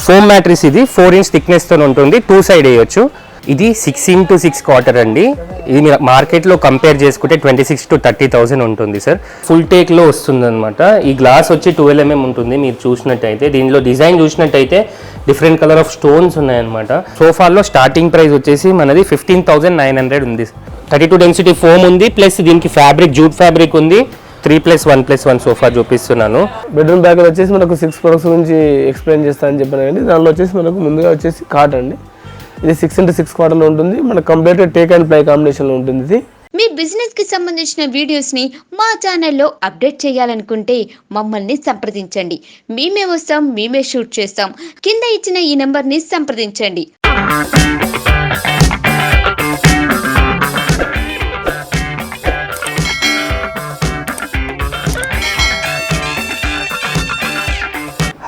Foam mattress ఇది 4 inch thickness తో ఉంటుంది, 2 సైడ్ వేయొచ్చు. ఇది 6x6 క్వార్టర్ అండి. ఇది మీరు మార్కెట్లో కంపేర్ చేసుకుంటే 26,000 to 30,000 ఉంటుంది సార్. ఫుల్ టేక్లో వస్తుంది అనమాట. ఈ గ్లాస్ వచ్చి 12 mm ఉంటుంది. మీరు చూసినట్టయితే దీనిలో డిజైన్ చూసినట్టయితే డిఫరెంట్ కలర్ ఆఫ్ స్టోన్స్ ఉన్నాయన్నమాట. సోఫాలో స్టార్టింగ్ ప్రైస్ వచ్చేసి మనది 15,900 ఉంది. 32 డెన్సిటీ ఫోమ్ ఉంది, ప్లస్ దీనికి ఫ్యాబ్రిక్ జూట్ ఫ్యాబ్రిక్ ఉంది. 3+1+1 సోఫా చూపిస్తున్నాను. బెడ్రూమ్ బ్యాగ్ వచ్చేసి మనకు 6 ప్రొడక్ట్స్ గురించి ఎక్స్ప్లెయిన్ చేస్తానని చెప్పాను అండి. దానిలో వచ్చేసి మనకు ముందుగా వచ్చేసి కాట్ అండి. ఇది 6x6 క్వార్టర్లో ఉంటుంది. మన కంప్లీట్ టేక్ అండ్ ప్లై కాంబినేషన్లో ఉంటుంది. ఇది మీ బిజినెస్ కి సంబంధించిన వీడియోస్ ని మా ఛానల్లో అప్డేట్ చేయాలనుకుంటే మమ్మల్ని సంప్రదించండి. మేమే వస్తాం, మేమే షూట్ చేస్తాం. కింద ఇచ్చిన ఈ నెంబర్ ని సంప్రదించండి.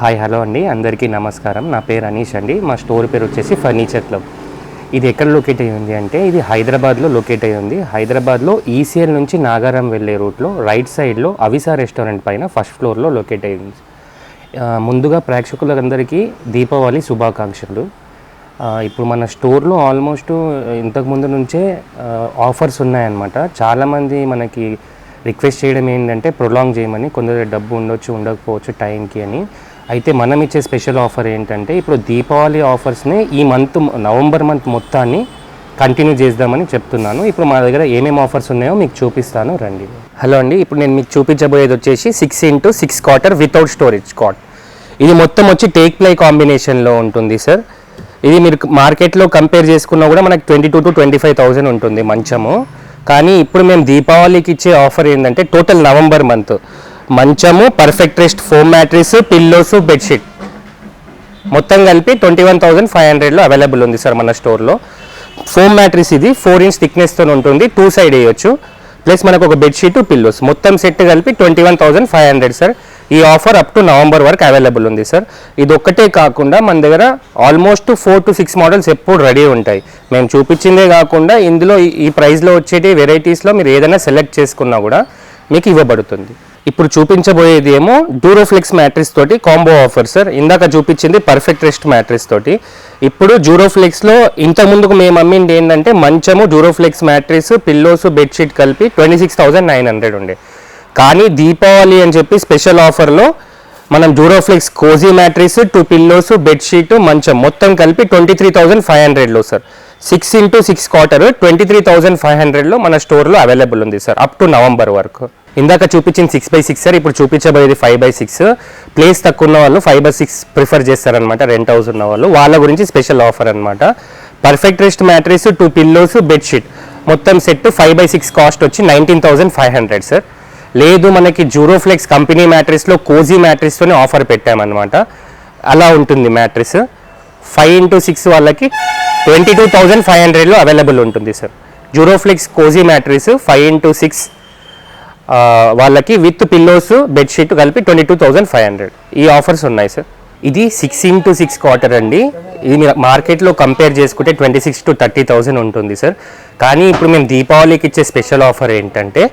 హాయ్ హలో అండి, అందరికీ నమస్కారం. నా పేరు అనీష్ అండి. మా స్టోర్ పేరు వచ్చేసి ఫర్నిచర్ క్లబ్. ఇది ఎక్కడ లొకేట్ అయ్యి ఉంది అంటే ఇది హైదరాబాద్లో లొకేట్ అయ్యి ఉంది. హైదరాబాద్లో ఈసీఎల్ నుంచి నాగారం వెళ్ళే రూట్లో రైట్ సైడ్లో అవిసా రెస్టారెంట్ పైన ఫస్ట్ ఫ్లోర్లో లొకేట్ అయ్యి ఉంది. ముందుగా ప్రేక్షకులందరికీ దీపావళి శుభాకాంక్షలు. ఇప్పుడు మన స్టోర్లో ఆల్మోస్ట్ ఇంతకుముందు నుంచే ఆఫర్స్ ఉన్నాయన్నమాట. చాలామంది మనకి రిక్వెస్ట్ చేయడం ఏంటంటే ప్రొలాంగ్ చేయమని, కొందరు డబ్బు ఉండొచ్చు ఉండకపోవచ్చు టైంకి అని. అయితే మనం ఇచ్చే స్పెషల్ ఆఫర్ ఏంటంటే ఇప్పుడు దీపావళి ఆఫర్స్ని ఈ మంత్ నవంబర్ మంత్ మొత్తాన్ని కంటిన్యూ చేద్దామని చెప్తున్నాను. ఇప్పుడు మా దగ్గర ఏమేమి ఆఫర్స్ ఉన్నాయో మీకు చూపిస్తాను, రండి. హలో అండి, ఇప్పుడు నేను మీకు చూపించబోయేది వచ్చేసి 6x6 quarter without storage cot. ఇది మొత్తం వచ్చి టేక్ ప్లై కాంబినేషన్లో ఉంటుంది సార్. ఇది మీరు మార్కెట్లో కంపేర్ చేసుకున్నా కూడా మనకు 22,000 to 25,000 ఉంటుంది మంచము. కానీ ఇప్పుడు మేము దీపావళికి ఇచ్చే ఆఫర్ ఏంటంటే టోటల్ నవంబర్ మంత్ మంచము, perfect rest foam mattress, pillows, bedsheet మొత్తం కలిపి 21,500లో అవైలబుల్ ఉంది సార్ మన స్టోర్లో. ఫోమ్ మ్యాట్రిస్ ఇది 4 ఇంచ్ థిక్నెస్తో ఉంటుంది, 2 సైడ్ వేయొచ్చు. ప్లస్ మనకు ఒక బెడ్షీట్, పిల్లోస్ మొత్తం సెట్ కలిపి 21,500 సార్. ఈ ఆఫర్ అప్ టు నవంబర్ వరకు అవైలబుల్ ఉంది సార్. ఇది ఒక్కటే కాకుండా మన దగ్గర ఆల్మోస్ట్ 4 to 6 మోడల్స్ ఎప్పుడు రెడీ ఉంటాయి. మేము చూపించిందే కాకుండా ఇందులో ఈ ప్రైస్లో వచ్చేటి వెరైటీస్లో మీరు ఏదైనా సెలెక్ట్ చేసుకున్నా కూడా మీకు ఇవ్వబడుతుంది. ఇప్పుడు చూపించబోయేది ఏమో డ్యూరోఫ్లెక్స్ మ్యాట్రిస్ తోటి కాంబో ఆఫర్ సార్. ఇందాక చూపించింది పర్ఫెక్ట్ రెస్ట్ మ్యాట్రిస్ తోటి. ఇప్పుడు డ్యూరోఫ్లెక్స్లో ఇంతకుముందుకు మేము అమ్మింది ఏంటంటే మంచము, డ్యూరోఫ్లెక్స్ మ్యాట్రిస్, పిల్లోస్, బెడ్షీట్ కలిపి 26,900 ఉండే. కానీ దీపావళి అని చెప్పి స్పెషల్ ఆఫర్లో మనం Duroflex cosy mattress, 2 pillows, bedsheet, మంచం మొత్తం కలిపి 23,500లో సార్. 6x6 క్వార్టర్ 23,500లో మన స్టోర్లో అవైలబుల్ ఉంది సార్ అప్ టు నవంబర్ వరకు. ఇందాక చూపించింది 6x6 సార్. ఇప్పుడు చూపించబోయేది 5x6. ప్లేస్ తక్కువ ఉన్న వాళ్ళు 5x6 ప్రిఫర్ చేస్తారనమాట. రెంట్ హౌస్ ఉన్న వాళ్ళు వాళ్ళ గురించి స్పెషల్ ఆఫర్ అనమాట. Perfect rest mattress, 2 pillows, bedsheet మొత్తం సెట్ 5x6 కాస్ట్ వచ్చి 19,500 సార్. లేదు మనకి డ్యూరోఫ్లెక్స్ కంపెనీ మ్యాట్రిస్లో కోజీ మ్యాట్రిస్తోనే ఆఫర్ పెట్టామన్నమాట. అలా ఉంటుంది మ్యాట్రిస్. 5x6 వాళ్ళకి 22,500లో అవైలబుల్ ఉంటుంది sir. Duroflex cosy mattress 5x6 వాళ్ళకి విత్ పిల్లోస్, బెడ్షీట్ కలిపి 22,500 ఈ ఆఫర్స్ ఉన్నాయి సార్. ఇది 6x6 క్వార్టర్ అండి. ఇది మీరు మార్కెట్లో కంపేర్ చేసుకుంటే 26,000 to 30,000 ఉంటుంది సార్. కానీ ఇప్పుడు మేము దీపావళికి ఇచ్చే స్పెషల్ ఆఫర్ ఏంటంటే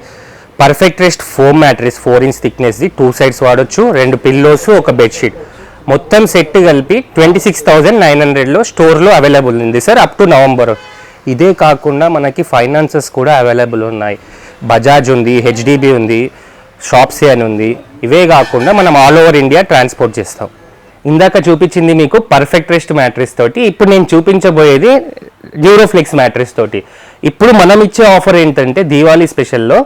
perfect rest foam mattress 4 inch థిక్నెస్ది 2 సైడ్స్ వాడచ్చు, 2 పిల్లోస్, ఒక బెడ్షీట్ మొత్తం సెట్ కలిపి 26,900లో స్టోర్లో అవైలబుల్ ఉంది సార్ అప్ టు నవంబర్. ఇదే కాకుండా మనకి ఫైనాన్సెస్ కూడా అవైలబుల్ ఉన్నాయి. బజాజ్ ఉంది, హెచ్డిబి ఉంది, షాప్సీ అని ఉంది. ఇవే కాకుండా మనం ఆల్ ఓవర్ ఇండియా ట్రాన్స్పోర్ట్ చేస్తాం. ఇందాక చూపించింది మీకు పర్ఫెక్ట్ రెస్ట్ మ్యాట్రిస్ తోటి. ఇప్పుడు నేను చూపించబోయేది డ్యూరోఫ్లెక్స్ మ్యాట్రిస్ తోటి. ఇప్పుడు మనం ఇచ్చే ఆఫర్ ఏంటంటే దీవాళీ స్పెషల్లో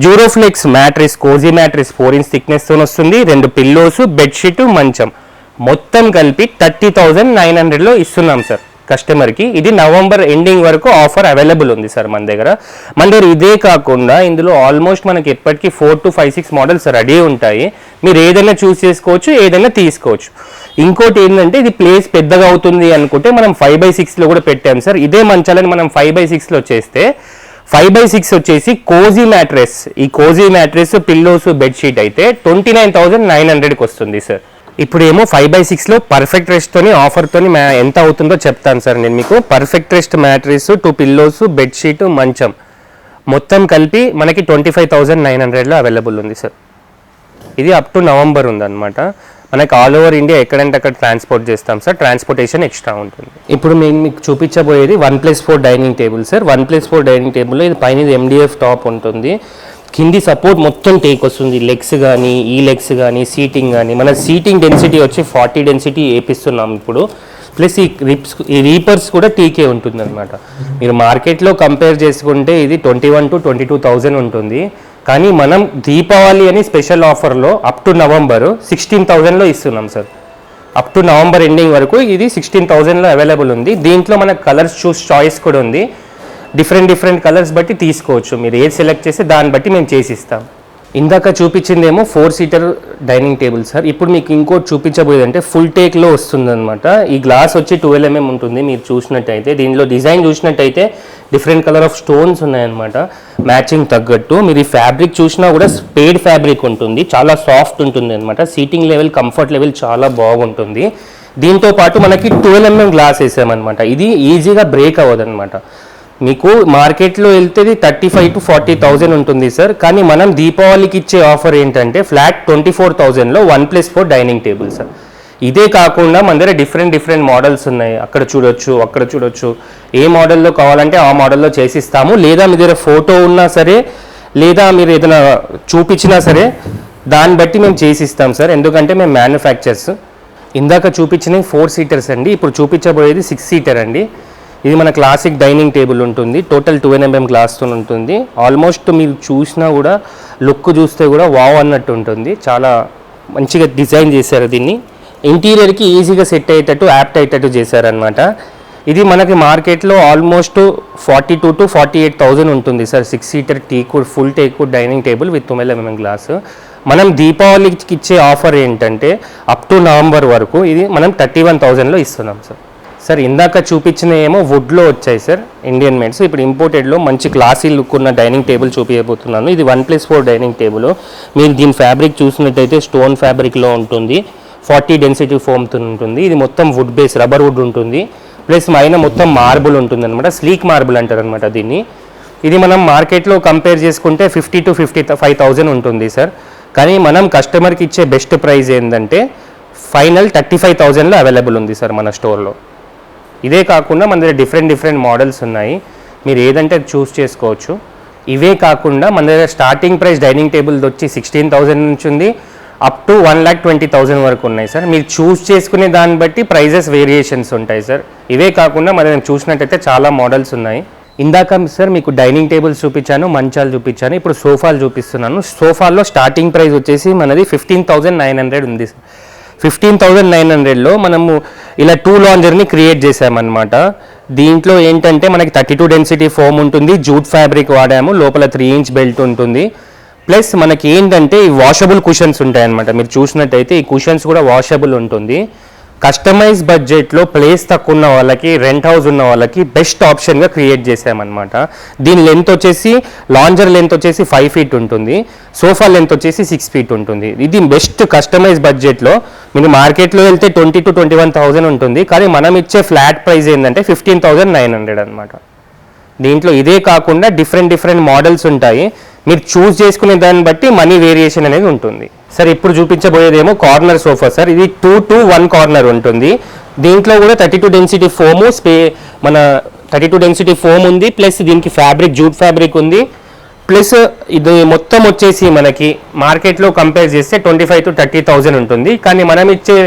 Duroflex mattress cozy mattress 4 inch థిక్నెస్తో వస్తుంది, 2 పిల్లోస్, బెడ్షీట్, మంచం మొత్తం కలిపి 30,900లో ఇస్తున్నాం సార్ కస్టమర్కి. ఇది నవంబర్ ఎండింగ్ వరకు ఆఫర్ అవైలబుల్ ఉంది సార్ మన దగ్గర. ఇదే కాకుండా ఇందులో ఆల్మోస్ట్ మనకి ఎప్పటికీ 4 to 5-6 మోడల్స్ రెడీ ఉంటాయి. మీరు ఏదైనా చూస్ చేసుకోవచ్చు, ఏదైనా తీసుకోవచ్చు. ఇంకోటి ఏంటంటే ఇది ప్లేస్ పెద్దగా అవుతుంది అనుకుంటే మనం 5x6లో కూడా పెట్టాం సార్. ఇదే మంచాలని మనం 5x6లో చేస్తే 5x6 వచ్చేసి కోజీ మ్యాట్రెస్. ఈ కోజీ మ్యాట్రెస్, పిల్లోస్, బెడ్షీట్ అయితే 29,900కి వస్తుంది సార్. ఇప్పుడు ఏమో 5x6లో పర్ఫెక్ట్ రెస్ట్తోని ఆఫర్తోని ఎంత అవుతుందో చెప్తాను సార్ నేను మీకు. Perfect rest mattress, 2 pillows, bedsheet, మంచం మొత్తం కలిపి మనకి 25,900లో అవైలబుల్ ఉంది సార్. ఇది అప్ టు నవంబర్ ఉందన్నమాట. మనకి ఆల్ ఓవర్ ఇండియా ఎక్కడంటే అక్కడ ట్రాన్స్పోర్ట్ చేస్తాం సార్, ట్రాన్స్పోర్టేషన్ ఎక్స్ట్రా ఉంటుంది. ఇప్పుడు మేము మీకు చూపించబోయేది 1+4 డైనింగ్ టేబుల్ సార్. 1+4 డైనింగ్ టేబుల్లో ఇది పైన MDF టాప్ ఉంటుంది, కింది సపోర్ట్ మొత్తం టేక్ వస్తుంది, లెగ్స్ కానీ ఈ లెగ్స్ కానీ సీటింగ్ కానీ. మన సీటింగ్ డెన్సిటీ వచ్చి 40 డెన్సిటీ వేపిస్తున్నాం ఇప్పుడు. ప్లస్ ఈ రీపర్స్ కూడా టీకే ఉంటుంది అనమాట. మీరు మార్కెట్లో కంపేర్ చేసుకుంటే ఇది 21,000 to 22,000 ఉంటుంది. కానీ మనం దీపావళి అని స్పెషల్ ఆఫర్లో అప్ టు నవంబర్ 16,000లో ఇస్తున్నాం sir. Up to November ending వరకు ఇది 16,000లో అవైలబుల్ ఉంది. దీంట్లో మన కలర్స్ చాయిస్ కూడా ఉంది, డిఫరెంట్ కలర్స్ బట్టి తీసుకోవచ్చు. మీరు ఏది సెలెక్ట్ చేస్తే దాన్ని బట్టి మేము చేసిస్తాం. ఇందాక చూపించిందేమో 4 సీటర్ డైనింగ్ టేబుల్ సార్. ఇప్పుడు మీకు ఇంకోటి చూపించబోయేది అంటే ఫుల్ టేక్లో వస్తుంది అనమాట. ఈ గ్లాస్ వచ్చి 12 mm ఉంటుంది. మీరు చూసినట్టయితే దీనిలో డిజైన్ చూసినట్టయితే డిఫరెంట్ కలర్ ఆఫ్ స్టోన్స్ ఉన్నాయన్నమాట, మ్యాచింగ్ తగ్గట్టు. మీరు ఈ ఫ్యాబ్రిక్ చూసినా కూడా స్పేడ్ ఫ్యాబ్రిక్ ఉంటుంది, చాలా సాఫ్ట్ ఉంటుంది అనమాట. సీటింగ్ లెవెల్, కంఫర్ట్ లెవెల్ చాలా బాగుంటుంది. దీంతో పాటు మనకి 12 mm గ్లాస్ వేసామన్నమాట. ఇది ఈజీగా బ్రేక్ అవ్వదు అనమాట. మీకు మార్కెట్లో వెళ్తే 35,000 to 40,000 ఉంటుంది సార్. కానీ మనం దీపావళికి ఇచ్చే ఆఫర్ ఏంటంటే ఫ్లాట్ 24,000లో 1+4 డైనింగ్ టేబుల్ సార్. ఇదే కాకుండా మన దగ్గర డిఫరెంట్ మోడల్స్ ఉన్నాయి. అక్కడ చూడొచ్చు, ఏ మోడల్లో కావాలంటే ఆ మోడల్లో చేసిస్తాము. లేదా మీ దగ్గర ఫోటో ఉన్నా సరే, లేదా మీరు ఏదైనా చూపించినా సరే దాన్ని బట్టి మేము చేసిస్తాం సార్. ఎందుకంటే మేము మ్యానుఫ్యాక్చర్స్. ఇందాక చూపించినవి 4 సీటర్స్ అండి, ఇప్పుడు చూపించబోయేది 6 సీటర్ అండి. ఇది మన క్లాసిక్ డైనింగ్ టేబుల్ ఉంటుంది, టోటల్ 12 mm గ్లాస్తో ఉంటుంది. ఆల్మోస్ట్ మీరు చూసినా కూడా లుక్ చూస్తే కూడా వావ్ అన్నట్టు ఉంటుంది. చాలా మంచిగా డిజైన్ చేశారు దీన్ని. ఇంటీరియర్కి ఈజీగా సెట్ అయ్యేటట్టు, యాప్ట్ అయ్యేటట్టు చేశారనమాట. ఇది మనకి మార్కెట్లో ఆల్మోస్ట్ 42,000 to 48,000 ఉంటుంది sir. 6 seater టీకుడ్ full teakwood dining table with 12 mm glass. మనం దీపావళికి ఇచ్చే ఆఫర్ ఏంటంటే అప్ టు నవంబర్ వరకు ఇది మనం 31,000లో ఇస్తున్నాం సార్. సార్ ఇందాక చూపించిన ఏమో వుడ్లో వచ్చాయి సార్, ఇండియన్ మేడ్స్. ఇప్పుడు ఇంపోర్టెడ్లో మంచి క్లాసీ లుక్ ఉన్న డైనింగ్ టేబుల్ చూపించబోతున్నాను. ఇది 1+4 డైనింగ్ టేబుల్. మీరు దీని ఫ్యాబ్రిక్ చూసినట్టయితే స్టోన్ ఫ్యాబ్రిక్లో ఉంటుంది, 40 డెన్సిటీ ఫోమ్తో ఉంటుంది. ఇది మొత్తం వుడ్ బేస్, రబ్బర్ వుడ్ ఉంటుంది. ప్లస్ పైన మొత్తం మార్బుల్ ఉంటుంది అనమాట, స్లీక్ మార్బుల్ అంటారు అనమాట దీన్ని. ఇది మనం మార్కెట్లో కంపేర్ చేసుకుంటే 50,000 to 55,000 ఉంటుంది సార్. కానీ మనం కస్టమర్కి ఇచ్చే బెస్ట్ ప్రైస్ ఏంటంటే ఫైనల్ 35,000లో అవైలబుల్ ఉంది సార్ మన స్టోర్లో. ఇదే కాకుండా మన దగ్గర డిఫరెంట్ మోడల్స్ ఉన్నాయి, మీరు ఏదంటే చూస్ చేసుకోవచ్చు. ఇవే కాకుండా మన దగ్గర స్టార్టింగ్ ప్రైస్ డైనింగ్ టేబుల్ వచ్చి 16,000 నుంచి ఉంది, అప్ టు 1,20,000 వరకు ఉన్నాయి సార్. మీరు చూస్ చేసుకునే దాన్ని బట్టి ప్రైజెస్ వేరియేషన్స్ ఉంటాయి సార్. ఇవే కాకుండా మన దగ్గర చూసినట్టయితే చాలా మోడల్స్ ఉన్నాయి. ఇందాక సార్ మీకు డైనింగ్ టేబుల్స్ చూపించాను, మంచాలు చూపించాను, ఇప్పుడు సోఫాలు చూపిస్తున్నాను. సోఫాల్లో స్టార్టింగ్ ప్రైస్ వచ్చేసి మనది 15,900 ఉంది సార్. 15,900లో మనము ఇలా 2 లాంజర్ని క్రియేట్ చేసామన్నమాట. దీంట్లో ఏంటంటే మనకి 32 డెన్సిటీ ఫోమ్ ఉంటుంది, జూట్ ఫ్యాబ్రిక్ వాడాము, లోపల 3 inch బెల్ట్ ఉంటుంది. ప్లస్ మనకి ఏంటంటే ఈ వాషబుల్ కుషన్స్ ఉంటాయన్నమాట. మీరు చూసినట్టయితే ఈ కుషన్స్ కూడా వాషబుల్ ఉంటుంది. కస్టమైజ్ బడ్జెట్లో ప్లేస్ తక్కువ ఉన్న వాళ్ళకి, రెంట్ హౌస్ ఉన్న వాళ్ళకి బెస్ట్ ఆప్షన్గా క్రియేట్ చేసామన్నమాట. దీని లెంత్ వచ్చేసి, లాంజర్ లెంత్ వచ్చేసి 5 feet ఉంటుంది, సోఫా లెంత్ వచ్చేసి 6 feet ఉంటుంది. ఇది బెస్ట్ కస్టమైజ్ బడ్జెట్లో. మీరు మార్కెట్లో వెళ్తే 20,000 to 21,000 ఉంటుంది, కానీ మనం ఇచ్చే ఫ్లాట్ ప్రైస్ ఏంటంటే 15,900 అనమాట. దీంట్లో ఇదే కాకుండా డిఫరెంట్ మోడల్స్ ఉంటాయి, మీరు చూస్ చేసుకునే దాన్ని బట్టి మనీ వేరియేషన్ అనేది ఉంటుంది సార్. ఇప్పుడు చూపించబోయేదేమో కార్నర్ సోఫా సార్. ఇది 2 to 1 కార్నర్ ఉంటుంది. దీంట్లో కూడా 32 డెన్సిటీ ఫోము, మన 32 డెన్సిటీ ఫోమ్ ఉంది, ప్లస్ దీనికి ఫ్యాబ్రిక్ జూట్ ఫ్యాబ్రిక్ ఉంది. ప్లస్ ఇది మొత్తం వచ్చేసి మనకి మార్కెట్లో కంపేర్ చేస్తే 25,000 to 30,000 ఉంటుంది. కానీ మనం ఇచ్చే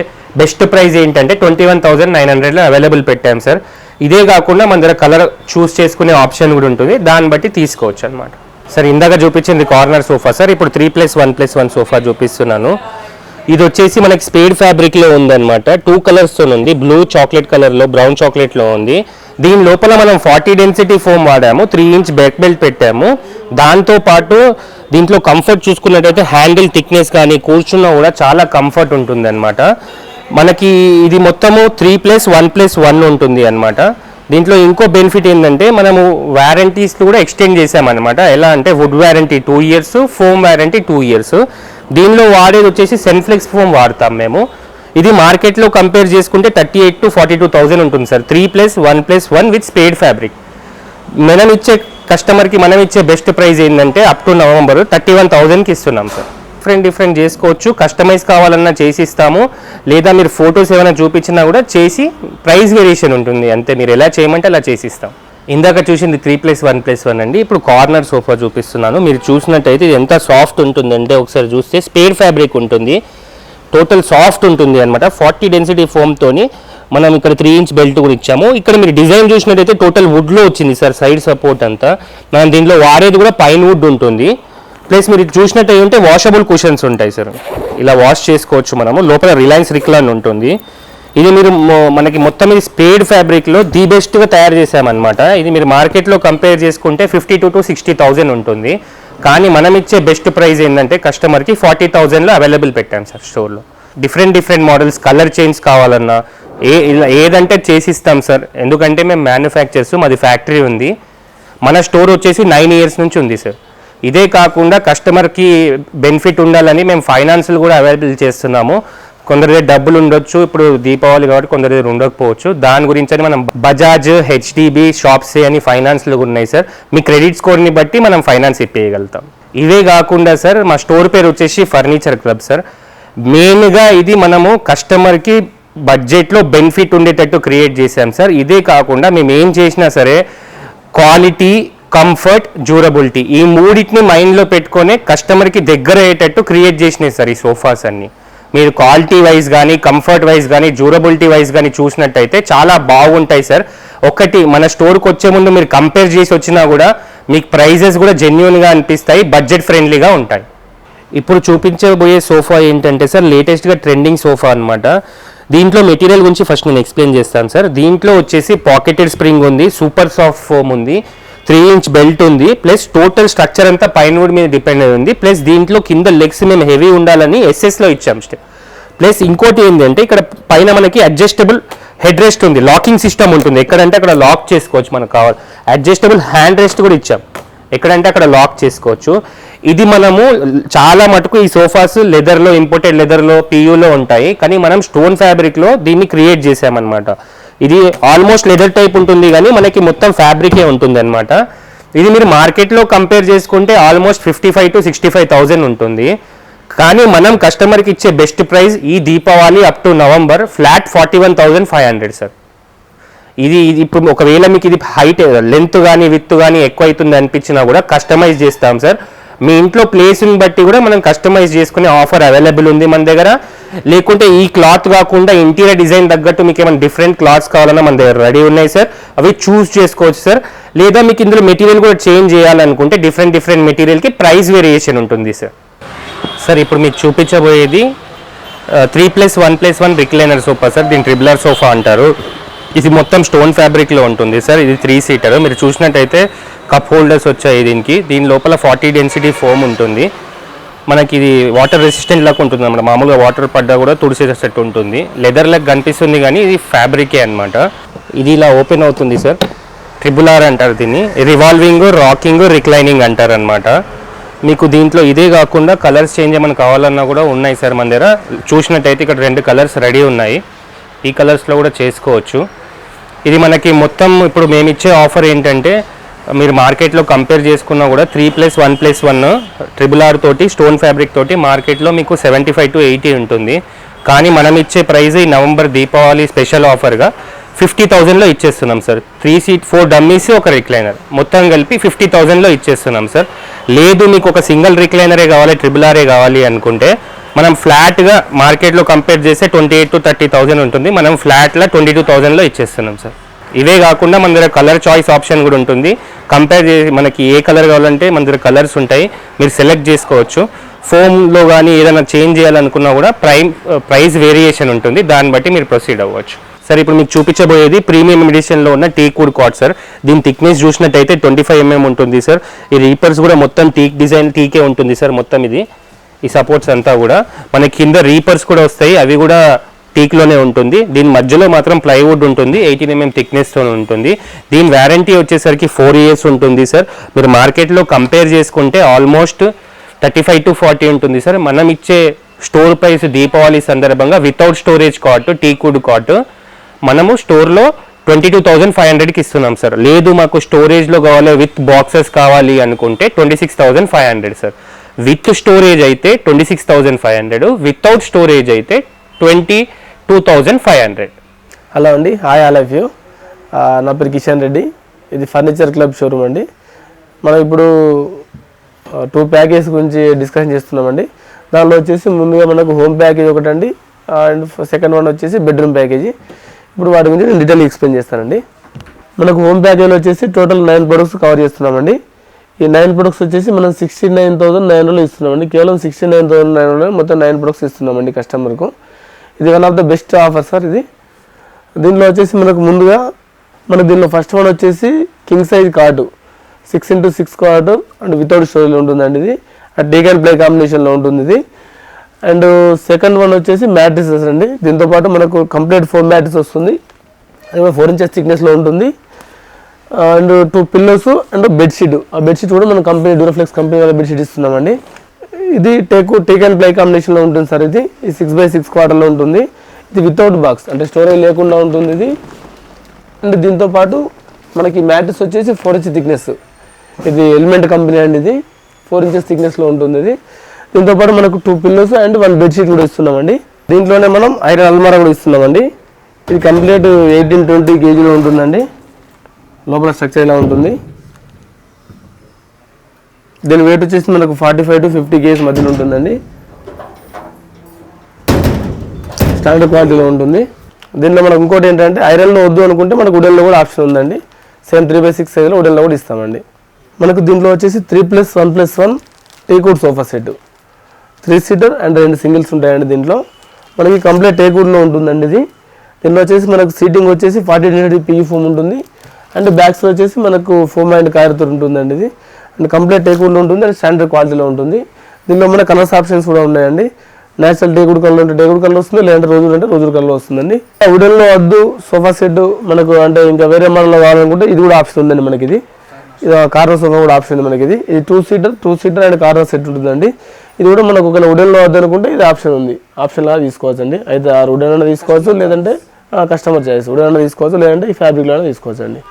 బెస్ట్ ప్రైస్ ఏంటంటే 21,900లో అవైలబుల్ పెట్టాం సార్. ఇదే కాకుండా మన దగ్గర కలర్ చూస్ చేసుకునే ఆప్షన్ కూడా ఉంటుంది, దాన్ని బట్టి తీసుకోవచ్చు అనమాట. సార్ ఇందాక చూపించింది కార్నర్ సోఫా సార్. ఇప్పుడు 3+1+1 సోఫా చూపిస్తున్నాను. ఇది వచ్చేసి మనకి స్పేడ్ ఫ్యాబ్రిక్లో ఉందన్నమాట. 2 కలర్స్తో ఉంది, బ్లూ చాక్లెట్ కలర్లో, బ్రౌన్ చాక్లెట్లో ఉంది. దీని లోపల మనం 40 డెన్సిటీ ఫోమ్ వాడాము, 3 inch బ్యాక్ బెల్ట్ పెట్టాము. దాంతోపాటు దీంట్లో కంఫర్ట్ చూసుకున్నట్టయితే హ్యాండిల్ థిక్నెస్ కానీ కూర్చున్నా కూడా చాలా కంఫర్ట్ ఉంటుంది అనమాట. మనకి ఇది మొత్తము 3+1+1 ఉంటుంది అనమాట. దీంట్లో ఇంకో బెనిఫిట్ ఏంటంటే మనము వారంటీస్ కూడా ఎక్స్టెండ్ చేసామన్నమాట. ఎలా అంటే wood warranty 2 years, foam warranty 2 years. దీనిలో వాడేది వచ్చేసి సెన్ఫ్లెక్స్ ఫోమ్ వాడతాం మేము. ఇది మార్కెట్లో కంపేర్ చేసుకుంటే 38,000 to 42,000 ఉంటుంది సార్. 3+1+1 with spade fabric. మనం ఇచ్చే కస్టమర్కి మనం ఇచ్చే బెస్ట్ ప్రైస్ ఏంటంటే అప్ టు నవంబర్ 31,000కి ఇస్తున్నాం సార్. డిఫరెంట్ చేసుకోవచ్చు. కస్టమైజ్ కావాలన్నా చేసి ఇస్తాము, లేదా మీరు ఫొటోస్ ఏమైనా చూపించినా కూడా చేసి ప్రైస్ వేరియేషన్ ఉంటుంది అంతే. మీరు ఎలా చేయమంటే అలా చేసి ఇస్తాం. ఇందాక చూసింది 3+1+1 అండి. ఇప్పుడు కార్నర్ సోఫా చూపిస్తున్నాను. మీరు చూసినట్టయితే ఇది ఎంత సాఫ్ట్ ఉంటుందంటే ఒకసారి చూస్తే స్పేర్ ఫ్యాబ్రిక్ ఉంటుంది, టోటల్ సాఫ్ట్ ఉంటుంది అనమాట. 40 డెన్సిటీ ఫోమ్తోని మనం ఇక్కడ 3 ఇంచ్ బెల్ట్ కూడా ఇచ్చాము. ఇక్కడ మీరు డిజైన్ చూసినట్టయితే టోటల్ వుడ్లో వచ్చింది సార్, సైడ్ సపోర్ట్ అంతా. మనం దీంట్లో వాడేది కూడా పైన్ వుడ్ ఉంటుంది. ప్లస్ మీరు చూసినట్టయితే ఉంటే వాషబుల్ కుషన్స్ ఉంటాయి సార్, ఇలా వాష్ చేసుకోవచ్చు మనము. లోపల రిలయన్స్ రిక్లాన్ ఉంటుంది. ఇది మీరు మనకి మొత్తం ఇది స్పేడ్ ఫ్యాబ్రిక్లో ది బెస్ట్గా తయారు చేసామన్నమాట. ఇది మీరు మార్కెట్లో కంపేర్ చేసుకుంటే 52,000 to 60,000 ఉంటుంది. కానీ మనం ఇచ్చే బెస్ట్ ప్రైస్ ఏంటంటే కస్టమర్కి 40,000లో అవైలబుల్ పెట్టాం సార్ స్టోర్లో. డిఫరెంట్ మోడల్స్, కలర్ చేంజ్ కావాలన్నా ఏదంటే చేసిస్తాం సార్. ఎందుకంటే మేము మ్యానుఫ్యాక్చర్స్, మాది ఫ్యాక్టరీ ఉంది. మన స్టోర్ వచ్చేసి 9 years నుంచి ఉంది సార్. ఇదే కాకుండా కస్టమర్కి బెనిఫిట్ ఉండాలని మేము ఫైనాన్షియల్ కూడా అవైలబుల్ చేస్తున్నాము. కొందరి దగ్గర డబ్బులు ఉండొచ్చు, ఇప్పుడు దీపావళి కాబట్టి కొందరి దగ్గర ఉండకపోవచ్చు. దాని గురించి అని మనం బజాజ్, హెచ్డిబి, షాప్సే అని ఫైనాన్స్లు ఉన్నాయి సార్. మీ క్రెడిట్ స్కోర్ని బట్టి మనం ఫైనాన్స్ ఇప్పేయగలుగుతాం. ఇవే కాకుండా సార్ మా స్టోర్ పేరు వచ్చేసి ఫర్నిచర్ క్లబ్ సార్. మెయిన్గా ఇది మనము కస్టమర్కి బడ్జెట్లో బెనిఫిట్ ఉండేటట్టు క్రియేట్ చేసాం సార్. ఇదే కాకుండా మేము ఏం చేసినా సరే క్వాలిటీ, కంఫర్ట్, డ్యూరబిలిటీ ఈ మూడింటిని మైండ్లో పెట్టుకొని కస్టమర్కి దగ్గర అయ్యేటట్టు క్రియేట్ చేసినాయి సార్ ఈ సోఫాస్ అన్ని. మీరు క్వాలిటీ వైజ్ కానీ, కంఫర్ట్ వైజ్ కానీ, డ్యూరబిలిటీ వైజ్ కానీ చూసినట్టయితే చాలా బాగుంటాయి సార్. ఒకటి మన స్టోర్కి వచ్చే ముందు మీరు కంపేర్ చేసి వచ్చినా కూడా మీకు ప్రైజెస్ కూడా జెన్యూన్గా అనిపిస్తాయి, బడ్జెట్ ఫ్రెండ్లీగా ఉంటాయి. ఇప్పుడు చూపించబోయే సోఫా ఏంటంటే సార్ లేటెస్ట్గా ట్రెండింగ్ సోఫా అనమాట. దీంట్లో మెటీరియల్ గురించి ఫస్ట్ నేను ఎక్స్ప్లెయిన్ చేస్తాను సార్. దీంట్లో వచ్చేసి పాకెటెడ్ స్ప్రింగ్ ఉంది, సూపర్ సాఫ్ట్ ఫోమ్ ఉంది, 3 ఇంచ్ బెల్ట్ ఉంది, ప్లస్ టోటల్ స్ట్రక్చర్ అంతా పైన వుడ్ మీద డిపెండ్ అయి ఉంది. ప్లస్ దీంట్లో కింద లెగ్స్ మేము హెవీ ఉండాలని ఎస్ఎస్లో ఇచ్చాం. ప్లస్ ఇంకోటి ఏంటంటే ఇక్కడ పైన మనకి అడ్జస్టబుల్ హెడ్ రెస్ట్ ఉంది, లాకింగ్ సిస్టమ్ ఉంటుంది. ఎక్కడంటే అక్కడ లాక్ చేసుకోవచ్చు మనకు కావాలి. అడ్జస్టబుల్ హ్యాండ్ రెస్ట్ కూడా ఇచ్చాం, ఎక్కడంటే అక్కడ లాక్ చేసుకోవచ్చు. ఇది మనము చాలా మటుకు ఈ సోఫాస్ లెదర్లో, ఇంపోర్టెడ్ లెదర్లో, పియూలో ఉంటాయి, కానీ మనం స్టోన్ ఫ్యాబ్రిక్లో దీన్ని క్రియేట్ చేసామన్నమాట. ఇది ఆల్మోస్ట్ లెదర్ టైప్ ఉంటుంది కానీ మనకి మొత్తం ఫ్యాబ్రికే ఉంటుంది అనమాట. ఇది మీరు మార్కెట్లో కంపేర్ చేసుకుంటే ఆల్మోస్ట్ 55,000 to 65,000 ఉంటుంది. కానీ మనం కస్టమర్కి ఇచ్చే బెస్ట్ ప్రైస్ ఈ Deepavali up to November flat 41,500 sir. ఇది ఇప్పుడు ఒకవేళ మీకు ఇది హైట్, లెంత్ కానీ విత్ కానీ ఎక్కువ అవుతుంది అనిపించినా కూడా కస్టమైజ్ చేస్తాం సార్. మీ ఇంట్లో ప్లేస్ని బట్టి కూడా మనం కస్టమైజ్ చేసుకునే ఆఫర్ అవైలబుల్ ఉంది మన దగ్గర. లేకుంటే ఈ క్లాత్ కాకుండా ఇంటీరియర్ డిజైన్ తగ్గట్టు మీకు ఏమైనా డిఫరెంట్ క్లాత్స్ కావాలన్నా మన దగ్గర రెడీ ఉన్నాయి సార్, అవి చూస్ చేసుకోవచ్చు సార్. లేదా మీకు ఇందులో మెటీరియల్ కూడా చేంజ్ చేయాలనుకుంటే డిఫరెంట్ మెటీరియల్కి ప్రైస్ వేరియేషన్ ఉంటుంది సార్. సార్ ఇప్పుడు మీకు చూపించబోయేది 3+1+1 రిక్లైనర్ సోఫా సార్. దీని ట్రిబులర్ సోఫా అంటారు. ఇది మొత్తం స్టోన్ ఫ్యాబ్రిక్లో ఉంటుంది సార్. ఇది 3 seater. మీరు చూసినట్టయితే కప్ హోల్డర్స్ వచ్చాయి దీనికి. దీని లోపల 40 డెన్సిటీ ఫోమ్ ఉంటుంది. మనకి ఇది వాటర్ రెసిస్టెంట్ లాగా ఉంటుంది అన్నమాట. మామూలుగా వాటర్ పడ్డా కూడా తుడిసేటట్టు ఉంటుంది. లెదర్ లాగా కనిపిస్తుంది కానీ ఇది ఫ్యాబ్రికే అనమాట. ఇది ఇలా ఓపెన్ అవుతుంది సార్. ట్రిబులర్ అంటారు దీన్ని. రివాల్వింగ్, రాకింగ్, రిక్లైనింగ్ అంటారు అనమాట. మీకు దీంట్లో ఇదే కాకుండా కలర్స్ చేంజ్ ఏమైనా కావాలన్నా కూడా ఉన్నాయి సార్ మన దగ్గర. చూసినట్టయితే ఇక్కడ 2 కలర్స్ రెడీ ఉన్నాయి. ఈ కలర్స్లో కూడా చేసుకోవచ్చు. ఇది మనకి మొత్తం ఇప్పుడు మేము ఇచ్చే ఆఫర్ ఏంటంటే మీరు మార్కెట్లో కంపేర్ చేసుకున్నా కూడా 3+1+1 ట్రిబుల్ తోటి స్టోన్ ఫ్యాబ్రిక్ తోటి మార్కెట్లో మీకు 75 to 80 ఉంటుంది. కానీ మనం ఇచ్చే ప్రైస్ ఈ నవంబర్ దీపావళి స్పెషల్ ఆఫర్గా 50,000లో ఇచ్చేస్తున్నాం సార్. 3 seat 4 డమ్మీస్, ఒక రిక్లైనర్ మొత్తం కలిపి 50,000లో ఇచ్చేస్తున్నాం సార్. లేదు మీకు ఒక సింగిల్ రిక్లైనరే కావాలి, ట్రిబుల్ ఆరే కావాలి అనుకుంటే మనం ఫ్లాట్గా మార్కెట్లో కంపేర్ చేస్తే 28,000 to 30,000 ఉంటుంది. మనం ఫ్లాట్లా 22,000లో ఇచ్చేస్తున్నాం సార్. ఇవే కాకుండా మన దగ్గర కలర్ చాయిస్ ఆప్షన్ కూడా ఉంటుంది. కంపేర్ చేసి మనకి ఏ కలర్ కావాలంటే మన దగ్గర కలర్స్ ఉంటాయి, మీరు సెలెక్ట్ చేసుకోవచ్చు. ఫోమ్లో కానీ ఏదైనా చేంజ్ చేయాలనుకున్నా కూడా ప్రైస్ వేరియేషన్ ఉంటుంది, దాన్ని బట్టి మీరు ప్రొసీడ్ అవ్వచ్చు. సార్ ఇప్పుడు మీకు చూపించబోయేది ప్రీమియం ఎడిషన్లో ఉన్న టీక్ వుడ్ కాట్ సార్. దీని థిక్నెస్ చూసినట్టయితే 25 mm ఉంటుంది సార్. ఈ రీపర్స్ కూడా మొత్తం టీక్ డిజైన్, టీకే ఉంటుంది సార్ మొత్తం. ఇది ఈ సపోర్ట్స్ అంతా కూడా మనకి కింద రీపర్స్ కూడా వస్తాయి, అవి కూడా టీక్లోనే ఉంటుంది. దీని మధ్యలో మాత్రం ప్లైవుడ్ ఉంటుంది, 18 mm థిక్నెస్తో ఉంటుంది. దీని వ్యారంటీ వచ్చేసరికి 4 years ఉంటుంది సార్. మీరు మార్కెట్లో కంపేర్ చేసుకుంటే ఆల్మోస్ట్ 35 to 40 ఉంటుంది సార్. మనం ఇచ్చే స్టోర్ ప్రైస్ దీపావళి సందర్భంగా without storage cot, teak wood cot మనము స్టోర్లో 22,500కి ఇస్తున్నాం సార్. లేదు మాకు స్టోరేజ్లో కావాలి, విత్ బాక్సెస్ కావాలి అనుకుంటే 26,500 సార్. విత్ స్టోరేజ్ అయితే 26,500, వితౌట్ స్టోరేజ్ అయితే 22,500. హలో అండి, హాయ్ ఆల్ ఆఫ్ యూ. నా పేరు కిషన్ రెడ్డి. ఇది ఫర్నిచర్ క్లబ్ షోరూమ్ అండి. మనం ఇప్పుడు 2 ప్యాకేజ్ గురించి డిస్కషన్ చేస్తున్నామండి. దానిలో వచ్చేసి ముందుగా మనకు హోమ్ ప్యాకేజ్ ఒకటండి, అండ్ సెకండ్ వన్ వచ్చేసి బెడ్రూమ్ ప్యాకేజీ. ఇప్పుడు వాటి గురించి నేను డీటెయిల్ ఎక్స్ప్లెయిన్ చేస్తానండి. మనకు హోమ్ ప్యాకేజ్లో వచ్చేసి టోటల్ 9 ప్రొడక్ట్స్ కవర్ చేస్తున్నామండి. ఈ 9 ప్రొడక్ట్స్ వచ్చేసి మనం 69,900 ఇస్తున్నామండి. కేవలం 69,900 మొత్తం 9 ప్రొడక్ట్స్ ఇస్తున్నామండి కస్టమర్కు. ఇది one of the best offer sir ఇది. దీనిలో వచ్చేసి మనకు దీనిలో ఫస్ట్ వన్ వచ్చేసి king size card 6x6 card and without storage ఉంటుందండి. ఇది టేక్ అండ్ ప్లే కాంబినేషన్లో ఉంటుంది ఇది. అండ్ సెకండ్ వన్ వచ్చేసి మ్యాట్రిసెస్ అండి. దీంతోపాటు మనకు కంప్లీట్ 4 మ్యాట్రిస్ వస్తుంది. అది 4 ఇంచెస్ థిక్నెస్లో ఉంటుంది. And 2 pillows and bedsheet. ఆ బెడ్షీట్ కూడా మన కంపెనీ డ్యూరాఫ్లెక్స్ కంపెనీ వాళ్ళ బెడ్షీట్ ఇస్తున్నామండి. ఇది టేక్ అండ్ ప్లే కాంబినేషన్లో ఉంటుంది సార్. ఇది 6x6 క్వార్టర్లో ఉంటుంది. ఇది వితౌట్ బాక్స్ అంటే స్టోరేజ్ లేకుండా ఉంటుంది ఇది. అండ్ దీంతోపాటు మనకి మ్యాట్రిస్ వచ్చేసి 4 ఇంచ్ థిక్నెస్. ఇది ఎలిమెంట్ కంపెనీ అండి. ఇది 4 ఇంచెస్ థిక్నెస్లో ఉంటుంది ఇది. దీంతోపాటు మనకు 2 పిల్లోస్ అండ్ 1 బెడ్షీట్ కూడా ఇస్తున్నామండి. దీంట్లోనే మనం ఐరన్ అల్మారా కూడా ఇస్తున్నామండి. ఇది కంప్లీట్ 18-20 కేజీలో ఉంటుందండి. లోపల స్ట్రక్చర్ ఇలా ఉంటుంది. దీని వెయిట్ వచ్చేసి మనకు 45 to 50 కేజీస్ మధ్యలో ఉంటుందండి. స్టాండర్డ్ క్వాలిటీలో ఉంటుంది. దీనిలో మనకు ఇంకోటి ఏంటంటే ఐరన్లో వద్దు అనుకుంటే మనకు వుడెన్లో కూడా ఆప్షన్ ఉందండి. సేమ్ 3x6 సైజులో వుడెన్లో కూడా ఇస్తామండి. మనకు దీంట్లో వచ్చేసి 3+1+1 teakwood sofa set 3 seater and 2 singles ఉంటాయండి. దీంట్లో మనకి కంప్లీట్ టేక్వుడ్లో ఉంటుందండి ఇది. దీనిలో వచ్చేసి మనకు సీటింగ్ వచ్చేసి 40 PU ఫోమ్ ఉంటుంది. అండ్ బ్యాక్స్లో వచ్చేసి మనకు ఫోమ్ అండ్ కాయర్తో ఉంటుందండి ఇది. అండ్ కంప్లీట్ టేక్వుడ్లో ఉంటుంది అండ్ స్టాండర్డ్ క్వాలిటీలో ఉంటుంది. దీనిలో మన కలర్స్ ఆప్షన్స్ కూడా ఉన్నాయండి. నేచురల్ టేక్వుడ్ కలర్ అంటే టేక్వుడ్ కలర్ వస్తుంది, లేదంటే రోజులు కలర్ వస్తుందండి. వుడెన్లో వద్దు సోఫా సెట్ మనకు అంటే ఇంకా వేరే మోడల్లో కావాలనుకుంటే ఇది కూడా ఆప్షన్ ఉందండి మనకి. ఇది కార్నర్ సోఫా కూడా ఆప్షన్ ఉంది మనకి. ఇది 2 సీటర్ అండ్ కార్నర్ సెట్ ఉంటుందండి. ఇది కూడా మనకు ఒక వుడెన్లో వద్దు అనుకుంటే ఇది ఆప్షన్ ఉంది. ఆప్షన్ లాగా తీసుకోవచ్చు అండి. అయితే ఆ వుడెన్ అయినా తీసుకోవచ్చు, లేదంటే కస్టమర్ చాయిస్ వుడెన్ అయినా తీసుకోవచ్చు, లేదంటే ఈ ఫ్యాబ్రిక్లో అయినా తీసుకోవచ్చు అండి.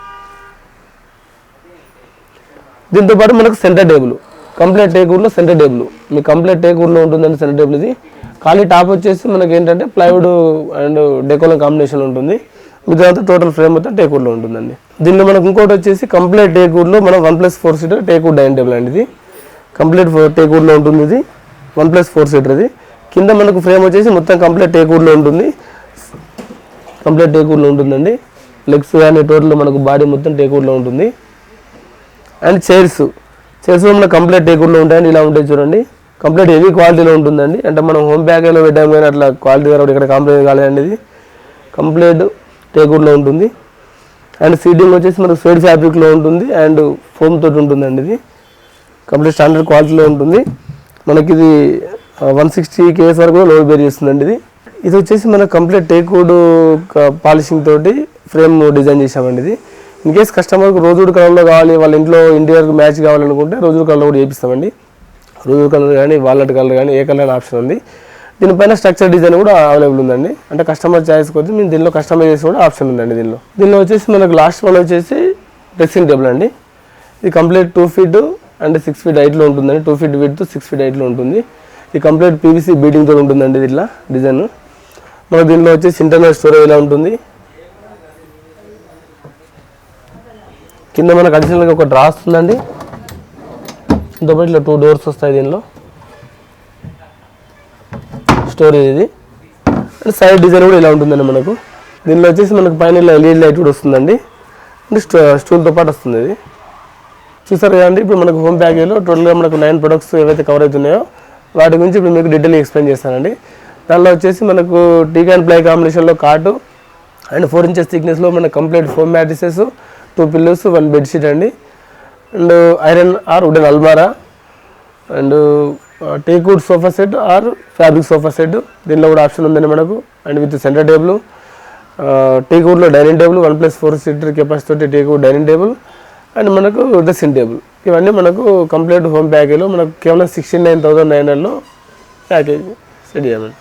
దీంతోపాటు మనకు సెంటర్ టేబుల్ కంప్లీట్ టేక్వుడ్లో సెంటర్ టేబుల్ మీకు కంప్లీట్ టేక్వుడ్లో ఉంటుందండి. సెంటర్ టేబుల్ ఇది ఖాళీ టాప్ వచ్చేసి మనకి ఏంటంటే ప్లైవుడ్ అండ్ డెకోలం కాంబినేషన్ ఉంటుంది. మిగతా టోటల్ ఫ్రేమ్ మొత్తం టేక్వుడ్లో ఉంటుందండి. దీనిలో మనకు ఇంకోటి వచ్చేసి కంప్లీట్ టేక్వుడ్లో మనం 1+4 సీటర్ టేక్వుడ్ డైనింగ్ టేబుల్ అండి. ఇది కంప్లీట్ టేక్వుడ్లో ఉంటుంది. ఇది 1+4 సీటర్. ఇది కింద మనకు ఫ్రేమ్ వచ్చేసి మొత్తం కంప్లీట్ టేక్వుడ్లో ఉంటుంది. కంప్లీట్ టేక్వుడ్లో ఉంటుందండి. లెగ్స్ కానీ టోటల్ మనకు బాడీ మొత్తం టేక్వుడ్లో ఉంటుంది. అండ్ చైర్స్ మనకు కంప్లీట్ టేక్వుడ్లో ఉంటాయండి. ఇలా ఉంటాయి చూడండి. కంప్లీట్ హెవీ క్వాలిటీలో ఉంటుందండి. అంటే మనం హోమ్ ప్యాకేజ్లో పెట్టాము కానీ అట్లా క్వాలిటీ కూడా ఇక్కడ కాంప్రమైజ్ కాలేదండి. ఇది కంప్లీట్ టేక్వుడ్లో ఉంటుంది. అండ్ సీటింగ్ వచ్చేసి మనకు స్వేడ్ ఫ్యాబ్రిక్లో ఉంటుంది అండ్ ఫోమ్ తోటి ఉంటుందండి. ఇది కంప్లీట్ స్టాండర్డ్ క్వాలిటీలో ఉంటుంది. మనకి ఇది 160 kgs వరకు లోడ్ బేర్ చేస్తుందండి. ఇది వచ్చేసి మనకు కంప్లీట్ టేక్వుడ్ పాలిషింగ్ తోటి ఫ్రేమ్ డిజైన్ చేసామండి. ఇది ఇన్ కేస్ కస్టమర్కి రోజుడ్ కలర్లో కావాలి, వాళ్ళ ఇంట్లో ఇంటీరియర్కి మ్యాచ్ కావాలనుకుంటే రోజుడ్ కలర్లో కూడా చేపిస్తామండి. రోజుడ్ కలర్ కానీ వాల్నట్ కలర్ కానీ ఏ కలర్ ఆప్షన్ ఉంది. దీనిపైన స్ట్రక్చర్ డిజైన్ కూడా అవైలబుల్ ఉందండి. అంటే కస్టమర్ చాయిస్ కొద్ది మేము దీనిలో కస్టమైజ్ చేసి కూడా ఆప్షన్ ఉందండి. దీనిలో వచ్చేసి మనకు లాస్ట్ వన్ వచ్చేసి డ్రెస్సింగ్ టేబుల్ అండి. ఇది కంప్లీట్ 2 feet అండ్ 6 feet హైట్లో ఉంటుందండి. 2 feet విడ్త్ 6 feet హైట్లో ఉంటుంది. ఇది కంప్లీట్ PVC బీడింగ్తో ఉంటుందండి. ఇట్లా డిజైన్ మనకు దీనిలో వచ్చేసి ఇంటర్నల్ స్టోరేజ్ ఇలా ఉంటుంది. కింద మనకు అడిషనల్గా ఒక డ్రా వస్తుందండి. ఇంతపాటు ఇట్లా 2 doors వస్తాయి. దీనిలో స్టోరేజ్ ఇది. అండ్ సైడ్ డిజైన్ కూడా ఇలా ఉంటుందండి మనకు. దీనిలో వచ్చేసి మనకు పైన ఇలా LED లైట్ కూడా వస్తుందండి. అండ్ స్టూల్తో పాటు వస్తుంది. ఇది చూసారు కదండి. ఇప్పుడు మనకు హోమ్ ప్యాకేజ్లో టోటల్గా మనకు 9 ప్రొడక్ట్స్ ఏవైతే కవర్ అవుతున్నాయో వాటి గురించి ఇప్పుడు మీకు డీటెయిల్ ఎక్స్ప్లెయిన్ చేస్తానండి. దానిలో వచ్చేసి మనకు టీక్ అండ్ ప్లై కాంబినేషన్లో కార్టు అండ్ 4 inches థిక్నెస్లో మనకు complete foam mattresses, 2 pillows, 1 bedsheet అండి. అండ్ ఐరన్ ఆర్ వుడెన్ అల్మారా and teakwood sofa set or fabric sofa set దీనిలో కూడా ఆప్షన్ ఉందండి మనకు. అండ్ విత్ సెంటర్ టేబుల్, టేక్వుడ్లో dining table 1+4 seater capacity teakwood dining table and మనకు డ్రెస్సింగ్ టేబుల్. ఇవన్నీ మనకు కంప్లీట్ హోమ్ ప్యాకేజ్లో మనకు కేవలం 69,900లో ప్యాకేజ్ సెట్ చేయమండి.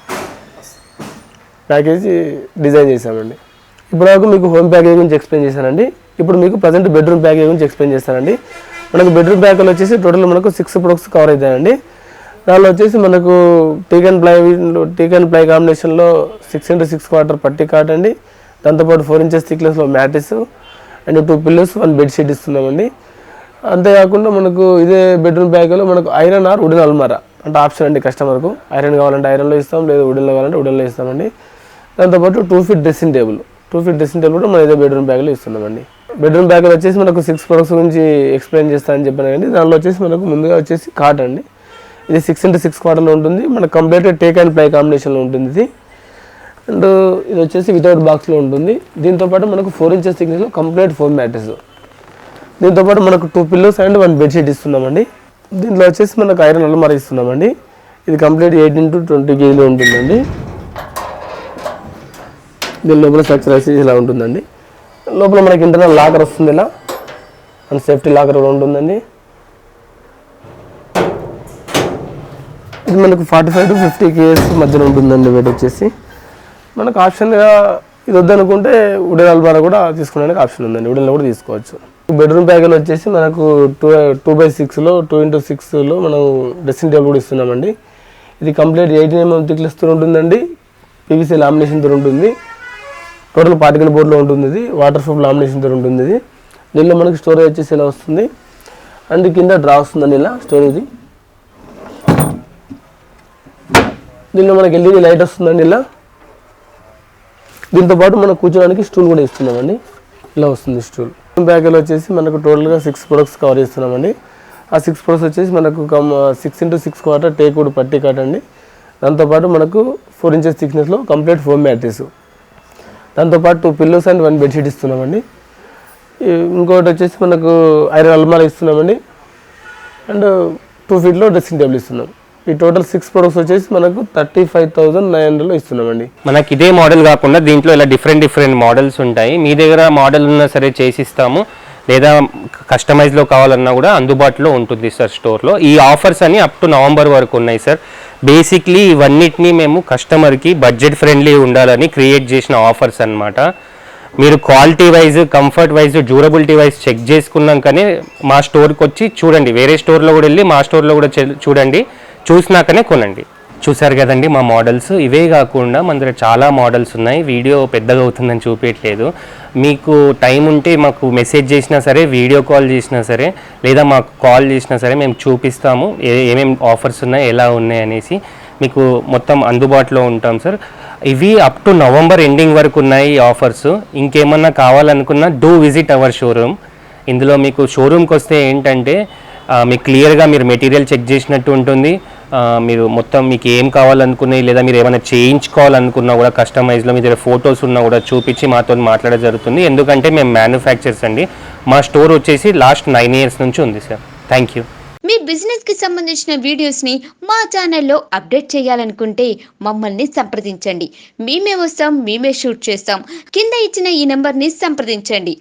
ప్యాకేజీ డిజైన్ చేసామండి. ఇప్పుడు నాకు మీకు హోమ్ ప్యాకేజ్ గురించి ఎక్స్ప్లెయిన్ చేశానండి. ఇప్పుడు మీకు ప్రజెంట్ బెడ్రూమ్ ప్యాకేజ్ గురించి ఎక్స్ప్లెయిన్ చేస్తానండి. మనకు బెడ్రూమ్ ప్యాకేజ్ వచ్చేసి టోటల్ మనకు 6 ప్రొడక్ట్స్ కవర్ అవుతాయండి. దానిలో వచ్చేసి మనకు టీక్ అండ్ ప్లై కాంబినేషన్లో 6x6 క్వార్టర్ పట్టి కాట్ అండి. దాంతోపాటు 4 ఇంచెస్ థిక్నెస్లో మ్యాట్రిస్ అండ్ 2 పిల్లోస్ 1 బెడ్షీట్ ఇస్తున్నామండి. అంతేకాకుండా మనకు ఇదే బెడ్రూమ్ ప్యాక్లో మనకు ఐరన్ ఆర్ వుడెన్ అల్మారా అంటే ఆప్షన్ అండి కస్టమర్కు. ఐరన్ కావాలంటే ఐరన్లో ఇస్తాం, లేదా వుడెన్లో కావాలంటే వుడెన్లో ఇస్తామండి. దాంతోపాటు 2 ఫీట్ డ్రెస్సింగ్ టేబుల్ కూడా మన ఇదే బెడ్రూమ్ ప్యాక్లో ఇస్తున్నామండి. బెడ్రూమ్ ప్యాక్లో వచ్చేసి మనకు 6 ప్రొడక్ట్స్ గురించి ఎక్స్ప్లెయిన్ చేస్తానని చెప్పాను కానీ దానిలో వచ్చేసి మనకు ముందుగా వచ్చేసి కాట్ అండి. ఇది 6x6 క్వార్టర్లో ఉంటుంది. మనకు కంప్లీట్గా టేక్ అండ్ ప్లై కాంబినేషన్లో ఉంటుంది ఇది. అండ్ ఇది వచ్చేసి వితౌట్ బాక్స్లో ఉంటుంది. దీంతోపాటు మనకు 4 ఇంచెస్ థిక్నెస్లో కంప్లీట్ ఫోమ్ మ్యాట్రెస్. దీంతోపాటు మనకు 2 పిల్లోస్ అండ్ 1 బెడ్షీట్ ఇస్తున్నామండి. దీంట్లో వచ్చేసి మనకు ఐరన్ అల్మారా ఇస్తున్నామండి. ఇది కంప్లీట్ 8 into 20 kg ఉంటుందండి. దీని లోపల స్ట్రక్చర్ వచ్చేసి ఇలా ఉంటుందండి. లోపల మనకి ఇంటర్నల్ లాకర్ వస్తుంది, ఇలా అండ్ సేఫ్టీ లాకర్ కూడా ఉంటుందండి. ఇది మనకు 45 to 50 kgs మధ్యలో ఉంటుందండి. వెయిట్ వచ్చేసి మనకు ఆప్షన్గా ఇది వద్దనుకుంటే వుడెన్ అల్మారా కూడా తీసుకోవడానికి ఆప్షన్ ఉందండి. వుడెన్లో కూడా తీసుకోవచ్చు. బెడ్రూమ్ ప్యాకెల్ వచ్చేసి మనకు 2x6లో 2x6లో మనం డ్రెస్సింగ్ టేబుల్ కూడా ఇస్తున్నామండి. ఇది కంప్లీట్ 18 mm థిక్నెస్తో ఉంటుందండి. PVC లామినేషన్తో ఉంటుంది. టోటల్ పార్టికల్ బోర్డ్లో ఉంటుంది. ఇది వాటర్ ప్రూఫ్ లామినేషన్తో ఉంటుంది. ఇది దీనిలో మనకి స్టోరేజ్ వచ్చేసి ఇలా వస్తుంది. అండ్ కింద డ్రా వస్తుందండి ఇలా స్టోరేజ్. దీనిలో మనకి LED లైట్ వస్తుందండి ఇలా. దీంతోపాటు మనం కూర్చోడానికి స్టూల్ కూడా ఇస్తున్నామండి. ఇలా వస్తుంది స్టూల్. ప్యాకెల్ వచ్చేసి మనకు టోటల్గా 6 ప్రొడక్ట్స్ కవర్ చేస్తున్నామండి. ఆ 6 ప్రొడక్ట్స్ వచ్చేసి మనకు 6x6 క్వార్టర్ టేక్ వుడ్ పట్టి కాట్ అండి. దాంతోపాటు మనకు 4 ఇంచెస్ థిక్నెస్లో కంప్లీట్ ఫోమ్ మ్యాట్రెస్. దాంతోపాటు 2 పిల్లోస్ అండ్ 1 బెడ్షీట్ ఇస్తున్నామండి. ఇంకోటి వచ్చేసి మనకు ఐరన్ అల్మారా ఇస్తున్నామండి. అండ్ 2 ఫీట్లో డ్రెస్సింగ్ టేబుల్ ఇస్తున్నాం. ఈ టోటల్ 6 ప్రొడక్ట్స్ వచ్చేసి మనకు 35,900లో ఇస్తున్నామండి. మనకి ఇదే మోడల్ కాకుండా దీంట్లో ఇలా డిఫరెంట్ మోడల్స్ ఉంటాయి. మీ దగ్గర మోడల్ ఉన్నా సరే చేసిస్తాము, లేదా కస్టమైజ్లో కావాలన్నా కూడా అందుబాటులో ఉంటుంది సార్ స్టోర్లో. ఈ ఆఫర్స్ అని అప్ టు నవంబర్ వరకు ఉన్నాయి సార్. బేసిక్లీ ఇవన్నిటినీ మేము కస్టమర్కి బడ్జెట్ ఫ్రెండ్లీ ఉండాలని క్రియేట్ చేసిన ఆఫర్స్ అన్నమాట. మీరు quality wise, comfort wise, durability wise check చేసుకున్నాకనే మా స్టోర్కి వచ్చి చూడండి. వేరే స్టోర్లో కూడా వెళ్ళి మా స్టోర్లో కూడా చూడండి, చూసినాకనే కొనండి. చూసారు కదండి మా మోడల్స్. ఇవే కాకుండా మన దగ్గర చాలా మోడల్స్ ఉన్నాయి. వీడియో పెద్దగా అవుతుందని చూపించట్లేదు. మీకు టైం ఉంటే మాకు మెసేజ్ చేసినా సరే, వీడియో కాల్ చేసినా సరే, లేదా మాకు కాల్ చేసినా సరే మేము చూపిస్తాము ఏమేమి ఆఫర్స్ ఉన్నాయి, ఎలా ఉన్నాయి అనేసి. మీకు మొత్తం అందుబాటులో ఉంటాం సార్. ఇవి అప్ టు నవంబర్ ఎండింగ్ వరకు ఉన్నాయి ఈ ఆఫర్స్. ఇంకేమన్నా కావాలనుకున్నా డూ విజిట్ అవర్ షోరూమ్. ఇందులో మీకు షోరూమ్కి వస్తే ఏంటంటే మీకు క్లియర్గా మీరు మెటీరియల్ చెక్ చేసినట్టు ఉంటుంది. మీరు మొత్తం మీకు ఏం కావాలనుకున్నాయి, లేదా మీరు ఏమైనా చేయించుకోవాలనుకున్నా కూడా కస్టమైజ్లో మీ దగ్గర ఫొటోస్ ఉన్నా కూడా చూపించి మాతో మాట్లాడడం జరుగుతుంది. ఎందుకంటే మేము మ్యానుఫ్యాక్చర్స్ అండి. మా స్టోర్ వచ్చేసి లాస్ట్ 9 years నుంచి ఉంది sir. Thank you. Me business కి సంబంధించిన వీడియోస్ ని మా ఛానల్లో అప్డేట్ చేయాలనుకుంటే మమ్మల్ని సంప్రదించండి. మేమే వస్తాం, మేమే షూట్ చేస్తాం. కింద ఇచ్చిన ఈ నెంబర్ ని సంప్రదించండి.